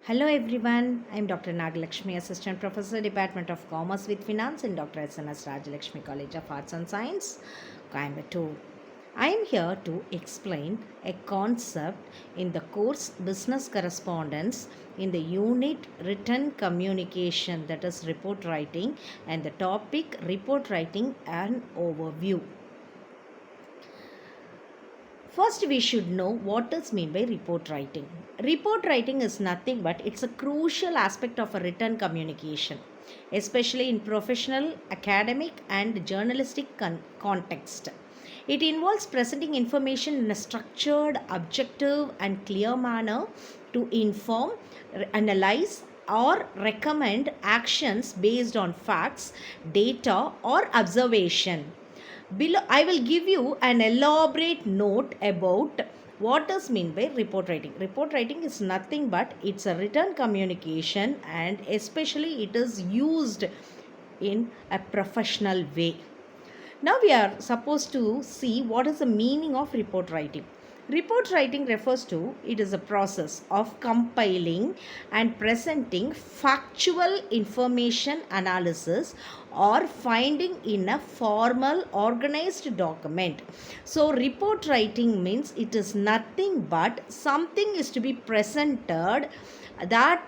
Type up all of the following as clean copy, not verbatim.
Hello everyone, I am Dr. Nagalakshmi, Assistant Professor, Department of Commerce with Finance in Dr. S.N.S. Rajalakshmi College of Arts and Science, Coimbatore. I am here to explain a concept in the course Business Correspondence in the unit Written Communication, that is report writing, and the topic Report Writing and Overview. First, we should know what is meant by report writing. Report writing is nothing but it's a crucial aspect of a written communication, especially in professional, academic, and journalistic context. It involves presenting information in a structured, objective, and clear manner to inform, analyze, or recommend actions based on facts, data, or observation. Below, I will give you an elaborate note about what is meant by report writing. Report writing is nothing but it's a written communication, and especially it is used in a professional way. Now we are supposed to see what is the meaning of report writing. Report writing refers to it is a process of compiling and presenting factual information analysis or finding in a formal organized document. So report writing means it is nothing but something is to be presented that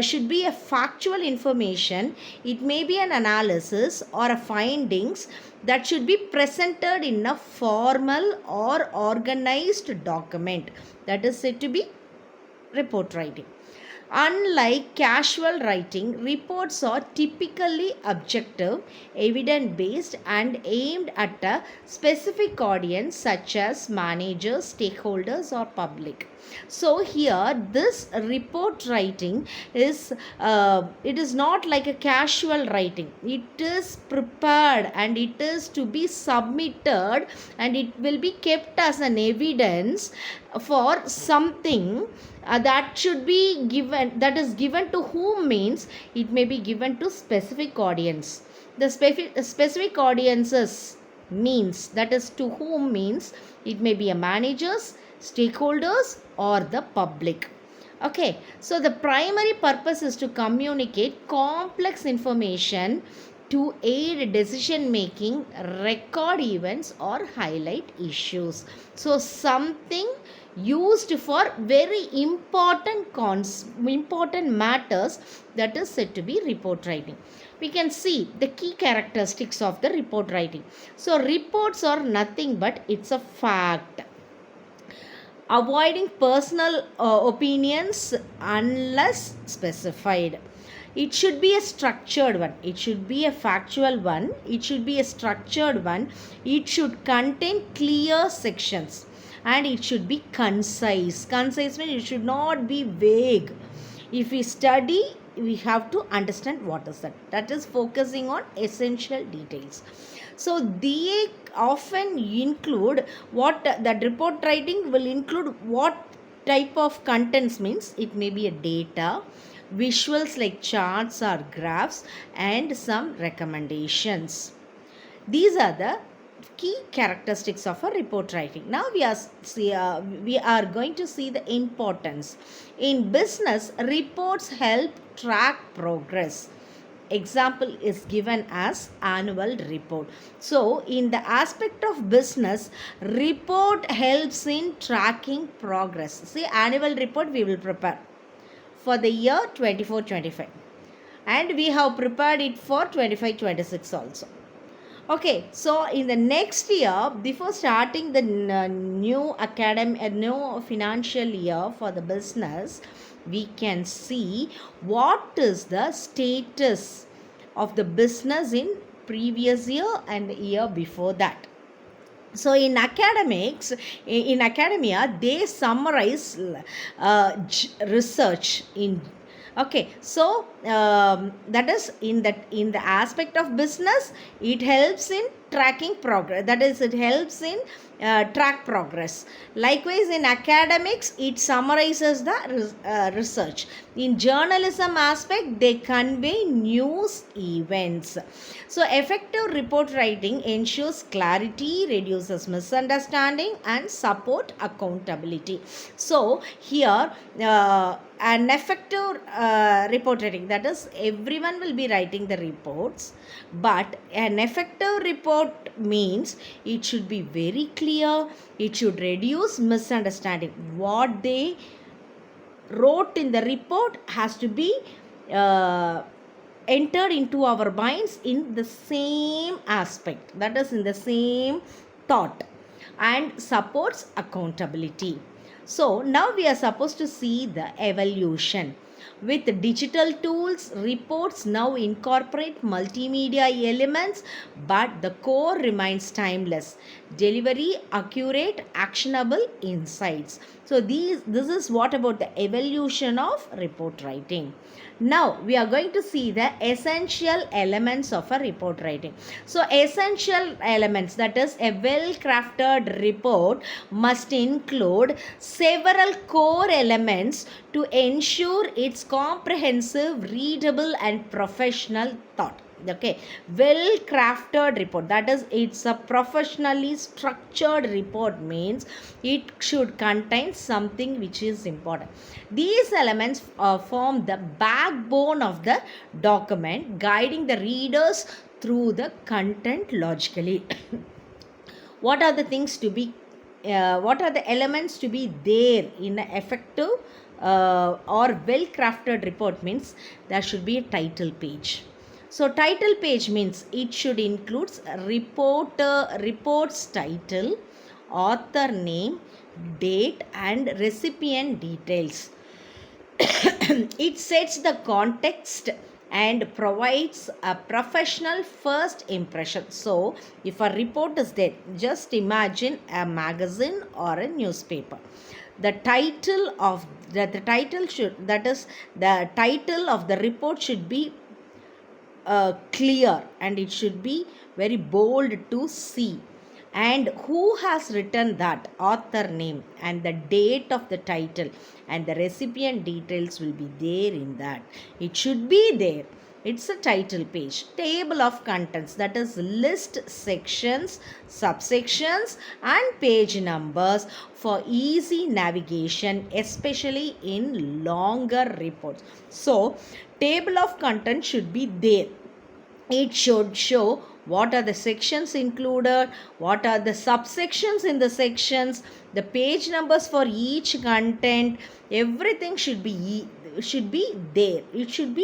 should be a factual information. It may be an analysis or a findings that should be presented in a formal or organized document, that is said to be report writing. Unlike casual writing, reports are typically objective, evidence based, and aimed at a specific audience such as managers, stakeholders, or public. So here, this report writing is it is not like a casual writing. It is prepared and it is to be submitted, and it will be kept as an evidence for something that should be given, that is given to whom means it may be given to specific audience. The specific audiences means, that is to whom means it may be a managers, stakeholders, or the public. Okay, so the primary purpose is to communicate complex information to aid decision making, record events, or highlight issues. So something used for very important matters, that is said to be report writing. We can see the key characteristics of the report writing. So reports are nothing but it's a fact, avoiding personal opinions unless specified. It should be a structured one, it should be a factual one, it should be a structured one, it should contain clear sections, and it should be concise. Concise means it should not be vague. If we study, we have to understand what is that. That is focusing on essential details. So they often include what that report writing will include what type of contents means it may be a data, visuals like charts or graphs, and some recommendations. These are the key characteristics of a report writing. Now we are going to see the importance. In business, reports help track progress. Example is given as annual report. So in the aspect of business, report helps in tracking progress. See, annual report we will prepare for the year 24-25, and we have prepared it for 25-26 also. Okay, so in the next year, before starting the new financial year for the business, we can see what is the status of the business in previous year and the year before that. So in academia, they summarize research in. Okay, so that is in the aspect of business, it helps in tracking progress, that is, it helps in track progress. Likewise, in academics, it summarizes the research. In journalism aspect, they convey news events. So effective report writing ensures clarity, reduces misunderstanding, and support accountability. So here, an effective report writing, that is, everyone will be writing the reports, but an effective report means it should be very clear, it should reduce misunderstanding. What they wrote in the report has to be entered into our minds in the same aspect, that is, in the same thought, and supports accountability. So now we are supposed to see the evolution. With digital tools, reports now incorporate multimedia elements, but the core remains timeless. Delivery, accurate, actionable insights. So this is what about the evolution of report writing. Now we are going to see the essential elements of a report writing. So essential elements, that is, a well crafted report must include several core elements to ensure its comprehensive, readable, and professional thought. Okay, well crafted report, that is, it's a professionally structured report, means it should contain something which is important. These elements form the backbone of the document, guiding the readers through the content logically. What are the things to be what are the elements to be there in an effective or well crafted report? Means there should be a title page. So title page means it should include report's title, author name, date, and recipient details. It sets the context and provides a professional first impression. So if a report is there, just imagine a magazine or a newspaper. The title of the title should, that is, the title of the report should be clear, and it should be very bold to see. And who has written that, author name and the date of the title, and the recipient details will be there in that. It should be there. It's a title page. Table of contents, that is, list sections, subsections, and page numbers for easy navigation, especially in longer reports. So table of contents should be there. It should show what are the sections included, what are the subsections in the sections, the page numbers for each content. Everything should be there. It should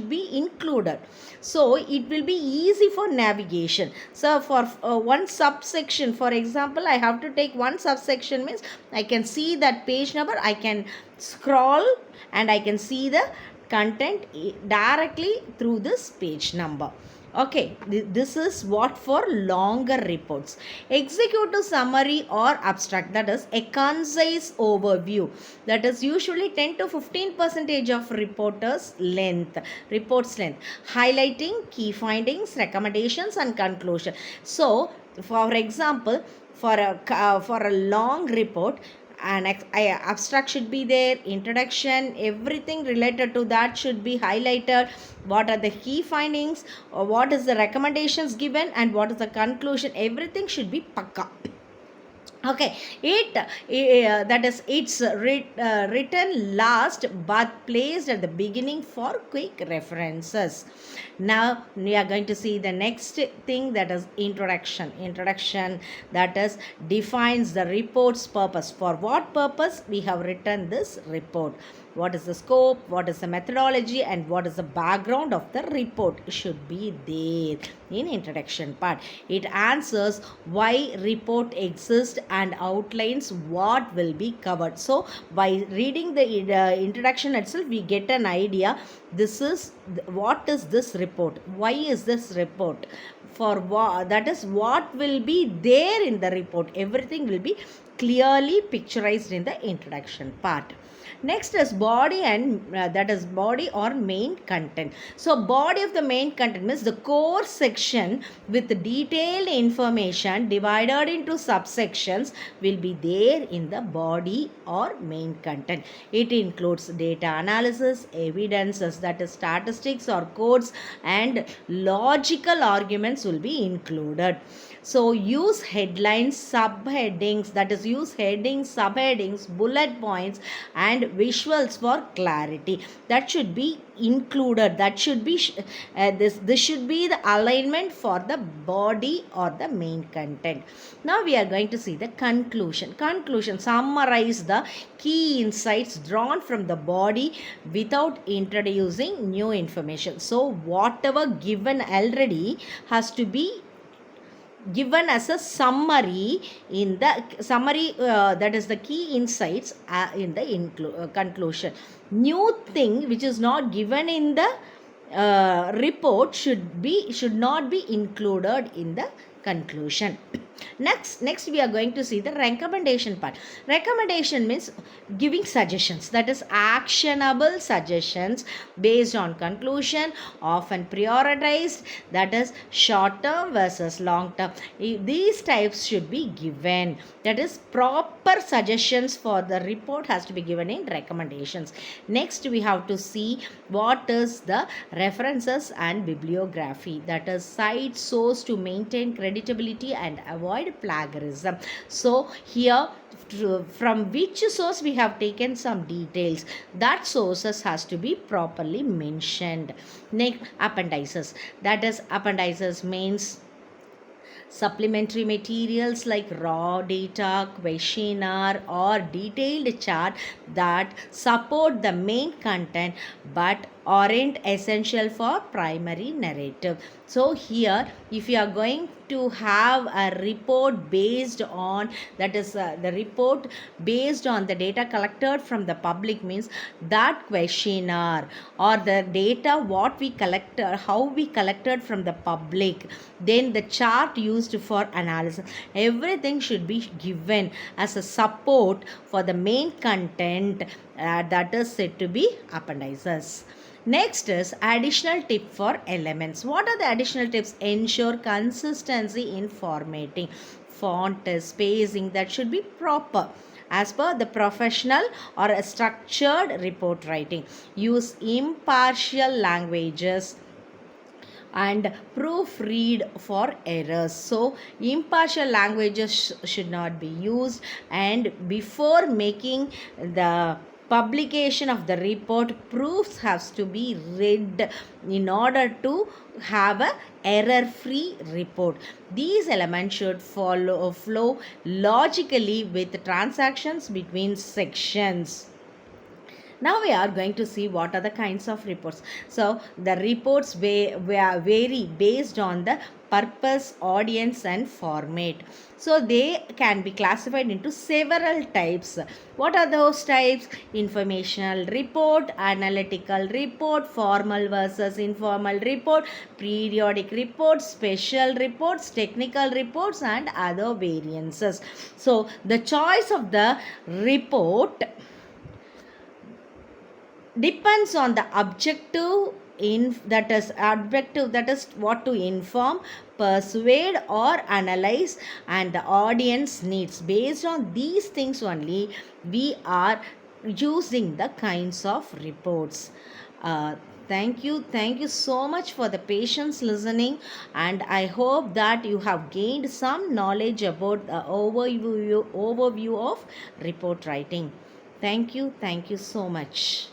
be included, so it will be easy for navigation. So for one subsection, for example, I have to take one subsection, means I can see that page number, I can scroll, and I can see the content directly through this page number. Okay, this is what for longer reports. Executive summary or abstract, that is, a concise overview, that is usually 10 to 15% of report's length, highlighting key findings, recommendations, and conclusion. So for example, for a long report, an abstract should be there, introduction, everything related to that should be highlighted. What are the key findings, or what is the recommendations given, and what is the conclusion, everything should be pakka. Okay, that is, it's written last but placed at the beginning for quick references. Now we are going to see the next thing, that is introduction. That is, defines the report's purpose. For what purpose we have written this report, what is the scope, what is the methodology, and what is the background of the report should be there in introduction part. It answers why report exists and outlines what will be covered. So by reading the introduction itself, we get an idea, this is what is this report, why is this report, for what, that is what will be there in the report, everything will be clearly picturized in the introduction part. Next is body, and that is body or main content. So body of the main content means the core section with detailed information divided into subsections will be there in the body or main content. It includes data analysis, evidences, that is statistics or codes, and logical arguments will be included. So use headlines, subheadings, that is use headings, subheadings, bullet points, and visuals for clarity. That should be included. That should be this should be the alignment for the body or the main content. Now we are going to see the conclusion. Conclusion summarize the key insights drawn from the body without introducing new information. So whatever given already has to be given as a summary in the summary, that is the key insights in the conclusion. New thing which is not given in the report should not be included in the conclusion. Next we are going to see the recommendation part. Recommendation means giving suggestions, that is actionable suggestions based on conclusion, often prioritized, that is short term versus long term. These types should be given, that is proper suggestions for the report has to be given in recommendations. Next we have to see what is the references and bibliography, that is cite source to maintain credibility and avoid plagiarism. So here from which source we have taken some details, that sources has to be properly mentioned. Next, appendices, that is appendices means supplementary materials like raw data, questionnaire, or detailed chart that support the main content but aren't essential for primary narrative. So here if you are going to have a report based on, that is the report based on the data collected from the public, means that questionnaire or the data what we collected, how we collected from the public, then the chart used for analysis, everything should be given as a support for the main content that is said to be appendices. Next is additional tip for elements. What are the additional tips? Ensure consistency in formatting. Font spacing that should be proper as per the professional or a structured report writing. Use impartial languages and proofread for errors. So impartial languages should not be used, and before making the publication of the report, proofs has to be read in order to have a error free report. These elements should flow logically with transactions between sections. Now we are going to see what are the kinds of reports. So the reports vary based on the purpose, audience, and format. So they can be classified into several types. What are those types? Informational report, analytical report, formal versus informal report, periodic reports, special reports, technical reports, and other variances. So the choice of the report depends on the objective that is what to inform, persuade, or analyze, and the audience needs. Based on these things only we are using the kinds of reports. Thank you so much for the patience listening, and I hope that you have gained some knowledge about the overview of report writing. Thank you so much.